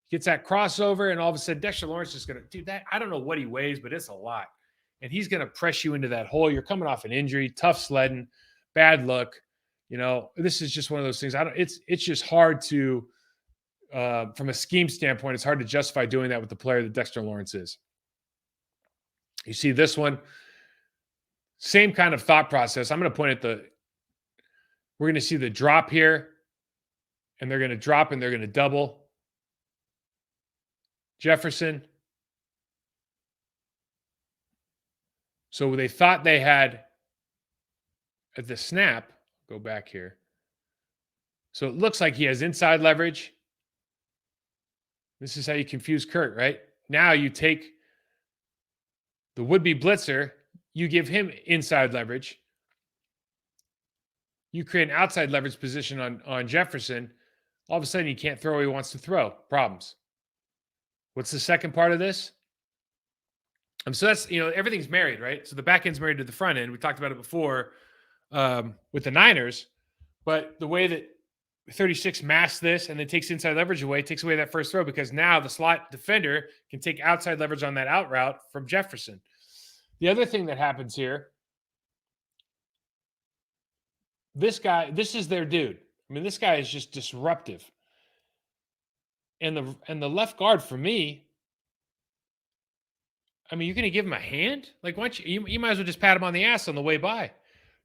he gets that crossover, and all of a sudden Dexter Lawrence is going to do that. I don't know what he weighs, but it's a lot. And he's going to press you into that hole. You're coming off an injury, tough sledding, bad luck. This is just one of those things. It's just hard to, from a scheme standpoint, it's hard to justify doing that with the player that Dexter Lawrence is. You see this one, same kind of thought process. I'm going to point at we're going to see the drop here, and they're going to drop and they're going to double. Jefferson. So they thought they had at the snap, go back here. So it looks like he has inside leverage. This is how you confuse Kurt, right? Now you take the would-be blitzer, you give him inside leverage. You create an outside leverage position on Jefferson. All of a sudden, he can't throw where he wants to throw. Problems. What's the second part of this? So that's, everything's married, right? So the back end's married to the front end. We talked about it before with the Niners. But the way that 36 masks this and then takes inside leverage away, takes away that first throw, because now the slot defender can take outside leverage on that out route from Jefferson. The other thing that happens here, this guy, this is their dude. I mean, this guy is just disruptive. And the left guard, for me, I mean, you're going to give him a hand? Like, why don't you might as well just pat him on the ass on the way by.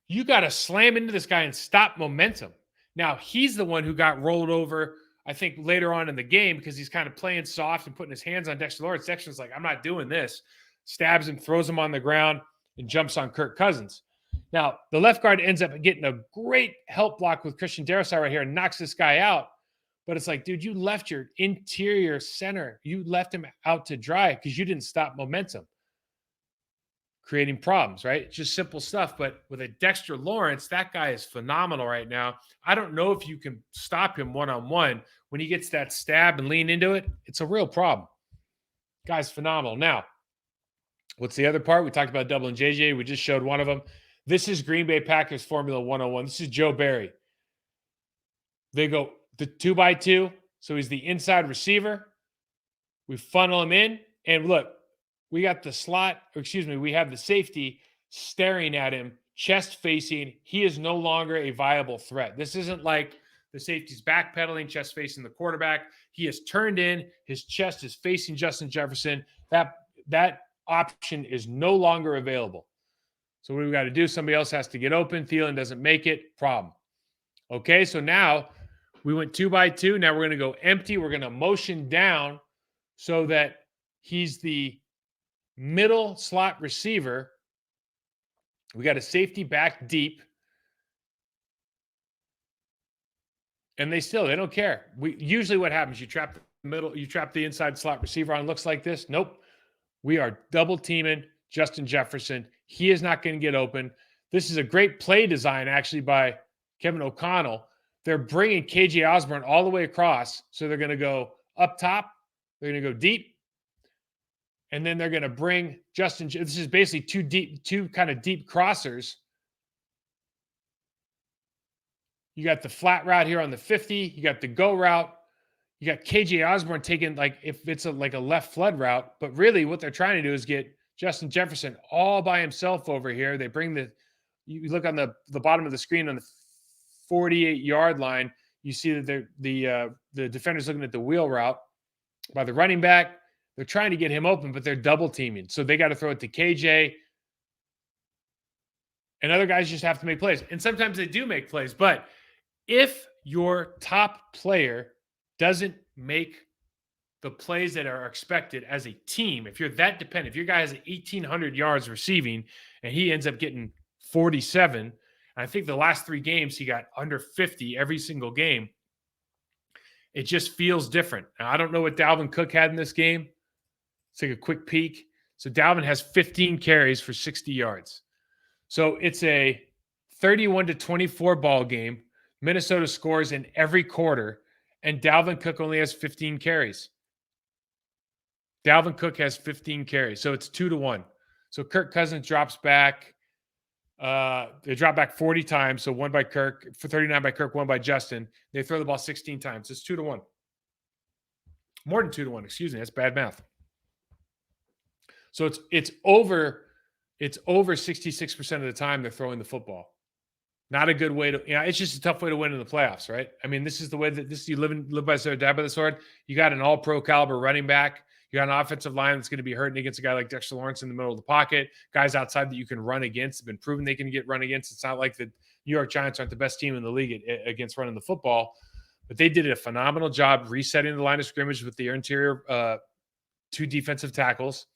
You got to slam into this guy and stop momentum. Now, he's the one who got rolled over, I think, later on in the game, because he's kind of playing soft and putting his hands on Dexter Lawrence. Dexter's like, I'm not doing this. Stabs him, throws him on the ground, and jumps on Kirk Cousins. Now, the left guard ends up getting a great help block with Christian Darrisaw right here and knocks this guy out. But it's like, dude, you left your interior center. You left him out to dry because you didn't stop momentum. Creating problems, right? It's just simple stuff. But with a Dexter Lawrence, that guy is phenomenal right now. I don't know if you can stop him one-on-one. When he gets that stab and lean into it, it's a real problem. Guy's phenomenal. Now, what's the other part? We talked about double and JJ. We just showed one of them. This is Green Bay Packers Formula 101. This is Joe Barry. They go the 2x2. So he's the inside receiver. We funnel him in. And look, we got the slot, we have the safety staring at him, chest facing. He is no longer a viable threat. This isn't like the safety's backpedaling, chest facing the quarterback. He is turned in. His chest is facing Justin Jefferson. That option is no longer available. So what we've got to do, somebody else has to get open. Thielen doesn't make it. Problem. Okay, so now we went 2x2. Now we're going to go empty. We're going to motion down so that he's the middle slot receiver. We got a safety back deep. And they don't care. Usually what happens, you trap the middle, you trap the inside slot receiver on, looks like this. Nope. We are double teaming Justin Jefferson. He is not going to get open. This is a great play design, actually, by Kevin O'Connell. They're bringing KJ Osborne all the way across. So they're going to go up top. They're going to go deep. And then they're going to bring Justin. This is basically two kind of deep crossers. You got the flat route here on the 50. You got the go route. You got KJ Osborne taking, like, if it's like a left flood route, but really what they're trying to do is get Justin Jefferson all by himself over here. They bring you look on the bottom of the screen on the 48-yard line. You see that the defender's looking at the wheel route by the running back. They're trying to get him open, but they're double teaming. So they got to throw it to KJ. And other guys just have to make plays. And sometimes they do make plays. But if your top player doesn't make the plays that are expected as a team, if you're that dependent, if your guy has 1,800 yards receiving and he ends up getting 47, and I think the last 3 games he got under 50 every single game, it just feels different. Now, I don't know what Dalvin Cook had in this game. Let's take a quick peek. So Dalvin has 15 carries for 60 yards. So it's a 31-24 ball game. Minnesota scores in every quarter, and Dalvin Cook only has 15 carries. Dalvin Cook has 15 carries, so it's 2-1. So Kirk Cousins drops back. They drop back 40 times, so 1 by Kirk, for 39 by Kirk, 1 by Justin. They throw the ball 16 times. It's 2-1. More than 2-1, excuse me. That's bad math. So it's over 66% of the time they're throwing the football. Not a good way to, it's just a tough way to win in the playoffs, right? I mean, this is the way that you live by the sword, die by the sword. You got an all-pro caliber running back. You got an offensive line that's going to be hurting against a guy like Dexter Lawrence in the middle of the pocket. Guys outside that you can run against have been proven they can get run against. It's not like the New York Giants aren't the best team in the league against running the football, but they did a phenomenal job resetting the line of scrimmage with the interior 2 defensive tackles.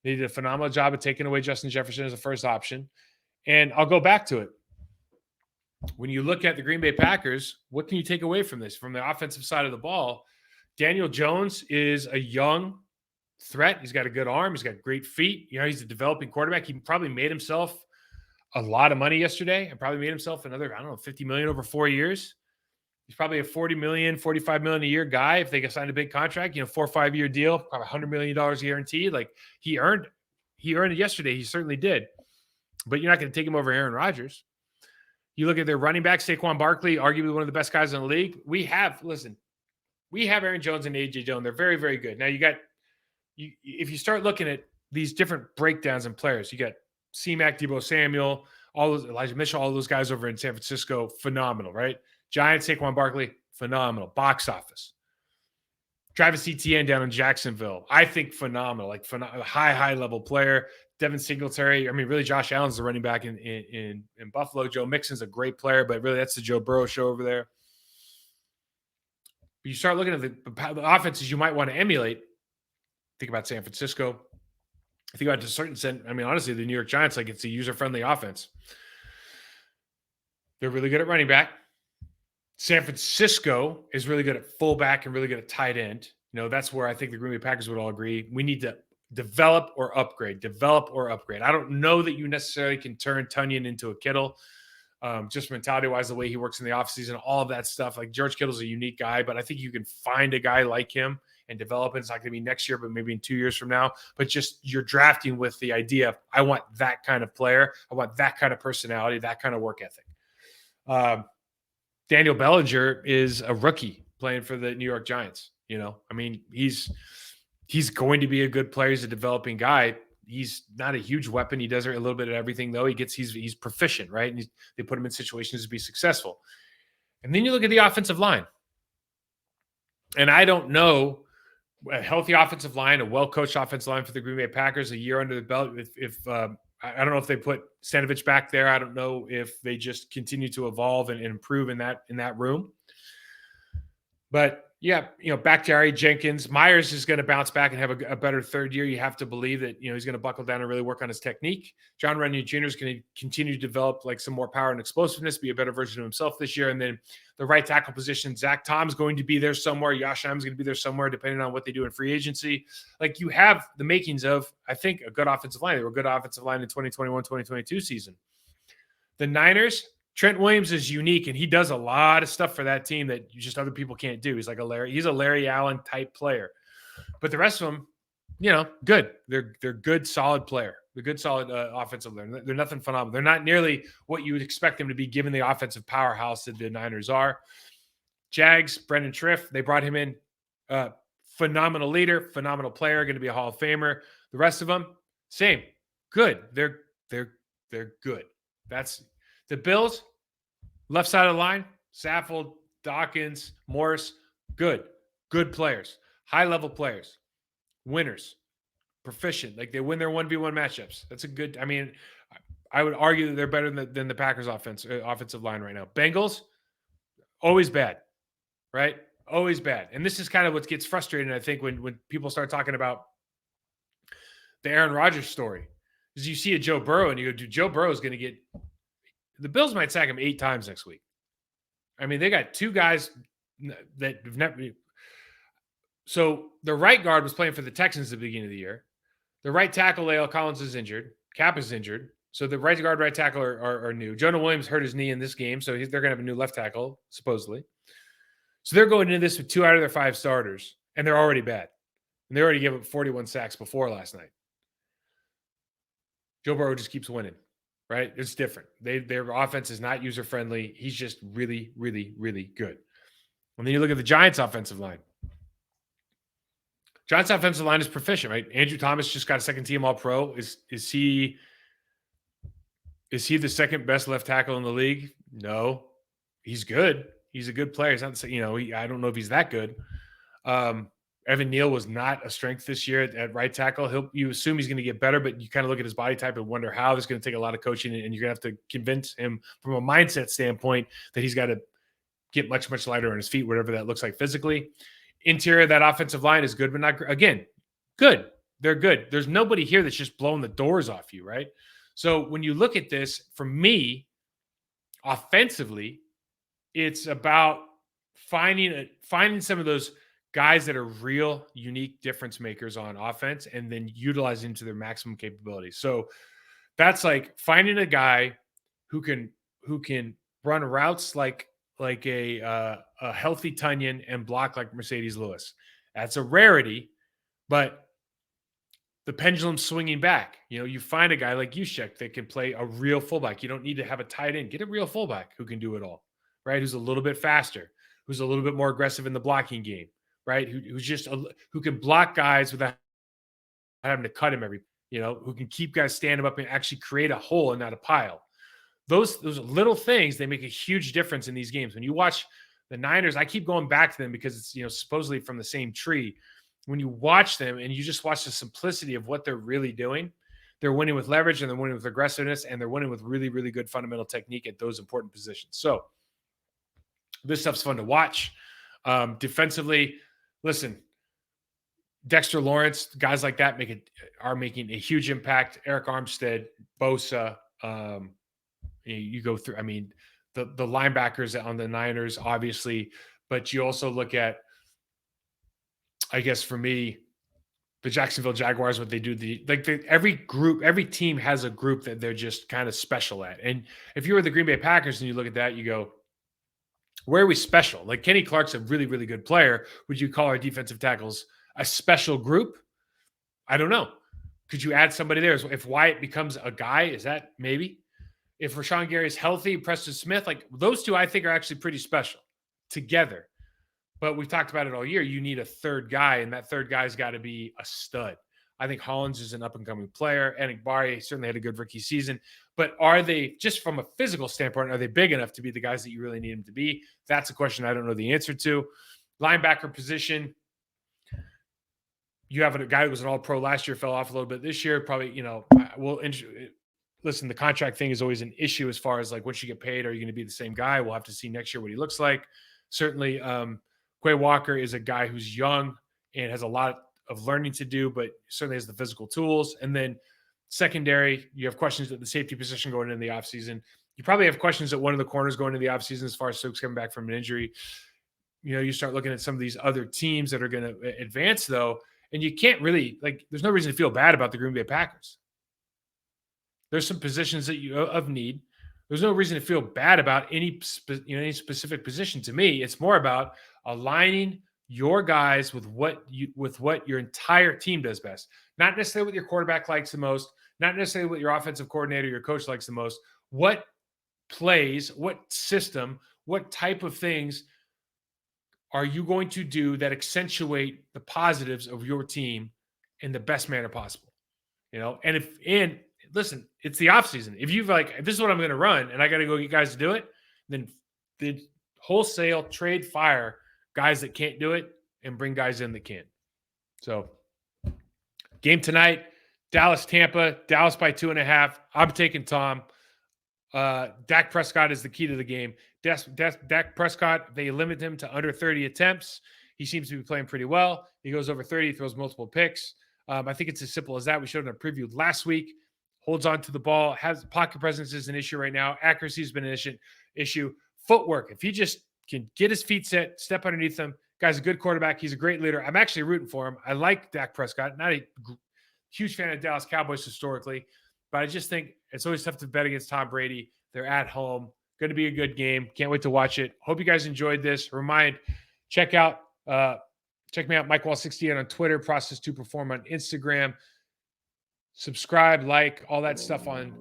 They did a phenomenal job of taking away Justin Jefferson as a first option. And I'll go back to it. When you look at the Green Bay Packers, what can you take away from this? From the offensive side of the ball, Daniel Jones is a young threat. He's got a good arm. He's got great feet. He's a developing quarterback. He probably made himself a lot of money yesterday and probably made himself another, $50 million over 4 years. He's probably a $40 million, $45 million a year guy. If they can sign a big contract, 4 or 5 year deal, probably $100 million guaranteed. Like he earned it yesterday. He certainly did. But you're not going to take him over Aaron Rodgers. You look at their running back, Saquon Barkley, arguably one of the best guys in the league. We have Aaron Jones and A.J. Dillon. They're very, very good. Now if you start looking at these different breakdowns in players, you got C-Mac, Deebo Samuel, all those, Elijah Mitchell, all those guys over in San Francisco, phenomenal, right? Giants, Saquon Barkley, phenomenal. Box office. Travis Etienne down in Jacksonville, I think phenomenal, like high level player. Devin Singletary, really Josh Allen's the running back in Buffalo. Joe Mixon's a great player, but really that's the Joe Burrow show over there. But you start looking at the offenses you might want to emulate. Think about San Francisco. Think about to a certain extent, honestly, the New York Giants, like it's a user-friendly offense. They're really good at running back. San Francisco is really good at fullback and really good at tight end. That's where I think the Green Bay Packers would all agree. We need to develop or upgrade. I don't know that you necessarily can turn Tunyon into a Kittle, just mentality-wise, the way he works in the offseason, all of that stuff. Like George Kittle's a unique guy, but I think you can find a guy like him and develop it. It's not going to be next year, but maybe in 2 years from now. But just you're drafting with the idea of, I want that kind of player. I want that kind of personality, that kind of work ethic. Daniel Bellinger is a rookie playing for the New York Giants. He's going to be a good player. He's a developing guy. He's not a huge weapon. He does a little bit of everything, though. He's proficient, right? And they put him in situations to be successful. And then you look at the offensive line. And I don't know, a healthy offensive line, a well-coached offensive line for the Green Bay Packers, a year under the belt. I don't know if they put Stanovich back there. I don't know if they just continue to evolve and improve in that room. But Yeah, Bakhtiari, Jenkins, Myers is going to bounce back and have a better third year. You have to believe that he's going to buckle down and really work on his technique. John Runyon Jr. is going to continue to develop like some more power and explosiveness, be a better version of himself this year. And then the right tackle position, Zach Tom's going to be there somewhere. Josh Heim's going to be there somewhere, depending on what they do in free agency. Like you have the makings of, I think, a good offensive line. They were a good offensive line in 2021, 2022 season. The Niners. Trent Williams is unique, and he does a lot of stuff for that team that just other people can't do. He's a Larry Allen type player. But the rest of them, good. They're good, solid player. They're good, solid offensive player. They're nothing phenomenal. They're not nearly what you would expect them to be given the offensive powerhouse that the Niners are. Jags, Brendan Triff, they brought him in. Phenomenal leader, phenomenal player, going to be a Hall of Famer. The rest of them, same. Good. They're good. That's the Bills, left side of the line, Saffold, Dawkins, Morris, good players, high-level players, winners, proficient. Like they win their 1v1 matchups. That's a good – I would argue that they're better than the Packers offensive line right now. Bengals, always bad, right? Always bad. And this is kind of what gets frustrating, I think, when people start talking about the Aaron Rodgers story. Because you see a Joe Burrow and you go, dude, Joe Burrow is going to get – the Bills might sack him 8 times next week. They got 2 guys that have never. So the right guard was playing for the Texans at the beginning of the year. The right tackle, La'el Collins, is injured. Cap is injured. So the right guard, right tackle are new. Jonah Williams hurt his knee in this game, so they're going to have a new left tackle, supposedly. So they're going into this with 2 out of their 5 starters, and they're already bad. And they already gave up 41 sacks before last night. Joe Burrow just keeps winning. Right? It's different. Their offense is not user-friendly. He's just really, really, really good. And then you look at the Giants' offensive line. Giants' offensive line is proficient, right? Andrew Thomas just got a second-team All-Pro. Is he the second best left tackle in the league? No. He's good. He's a good player. He's not, I don't know if he's that good. Evan Neal was not a strength this year at right tackle. You assume he's going to get better, but you kind of look at his body type and wonder how. There's going to take a lot of coaching, and you're going to have to convince him from a mindset standpoint that he's got to get much, much lighter on his feet, whatever that looks like physically. Interior of that offensive line is good, but not – again, good. They're good. There's nobody here that's just blowing the doors off you, right? So when you look at this, for me, offensively, it's about finding some of those – guys that are real unique difference makers on offense and then utilizing to their maximum capability. So that's like finding a guy who can run routes like a healthy Tunyon and block like Mercedes Lewis. That's a rarity, but the pendulum's swinging back. You find a guy like Juszczyk that can play a real fullback. You don't need to have a tight end. Get a real fullback who can do it all, right? Who's a little bit faster, who's a little bit more aggressive in the blocking game. Right, who can block guys without having to cut him who can keep guys stand up and actually create a hole and not a pile. Those little things, they make a huge difference in these games. When you watch the Niners, I keep going back to them because it's supposedly from the same tree. When you watch them and you just watch the simplicity of what they're really doing, they're winning with leverage and they're winning with aggressiveness and they're winning with really, really good fundamental technique at those important positions. So this stuff's fun to watch. Defensively, listen, Dexter Lawrence, guys like that are making a huge impact. Eric Armstead, Bosa, you go through. The linebackers on the Niners, obviously, but you also look at, I guess for me, the Jacksonville Jaguars. What they do, every team has a group that they're just kind of special at. And if you were the Green Bay Packers and you look at that, you go, where are we special? Like Kenny Clark's a really, really good player. Would you call our defensive tackles a special group? I don't know. Could you add somebody there? If Wyatt becomes a guy, is that maybe? If Rashawn Gary is healthy, Preston Smith, like those two I think are actually pretty special together. But we've talked about it all year. You need a third guy, and that third guy's got to be a stud. I think Hollins is an up-and-coming player. Enik Barry certainly had a good rookie season. But are they, just from a physical standpoint, are they big enough to be the guys that you really need them to be? That's a question I don't know the answer to. Linebacker position, you have a guy who was an all-pro last year, fell off a little bit this year. Probably, listen, the contract thing is always an issue as far as like once you get paid, are you going to be the same guy? We'll have to see next year what he looks like. Certainly, Quay Walker is a guy who's young and has a lot of learning to do, but certainly has the physical tools. And then secondary, you have questions at the safety position going into the offseason. You probably have questions at one of the corners going into the offseason as far as Stokes coming back from an injury. You start looking at some of these other teams that are going to advance, though, and you can't really, there's no reason to feel bad about the Green Bay Packers. There's some positions that you of need. There's no reason to feel bad about any specific position. To me, it's more about aligning your guys with what your entire team does best. Not necessarily what your quarterback likes the most, not necessarily what your offensive coordinator, your coach likes the most. What plays, what system, what type of things are you going to do that accentuate the positives of your team in the best manner possible? And listen, it's the off season. If if this is what I'm going to run and I got to go get guys to do it, then the wholesale trade fire guys that can't do it and bring guys in that can. So game tonight, Dallas, Tampa, Dallas by 2.5. I'm taking Tom. Dak Prescott is the key to the game. Dak Prescott, they limit him to under 30 attempts. He seems to be playing pretty well. He goes over 30, throws multiple picks. I think it's as simple as that. We showed in a preview last week. Holds on to the ball. Has pocket presence is an issue right now. Accuracy has been an issue. Footwork. If he just can get his feet set, step underneath him. Guy's a good quarterback. He's a great leader. I'm actually rooting for him. I like Dak Prescott. Not a huge fan of Dallas Cowboys historically, but I just think it's always tough to bet against Tom Brady. They're at home. Going to be a good game. Can't wait to watch it. Hope you guys enjoyed this. Check me out, Mike Wall 68 on Twitter, Process to Perform on Instagram. Subscribe, like, all that stuff on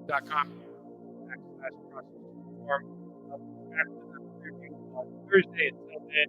YouTube.com. Thursday. Until then,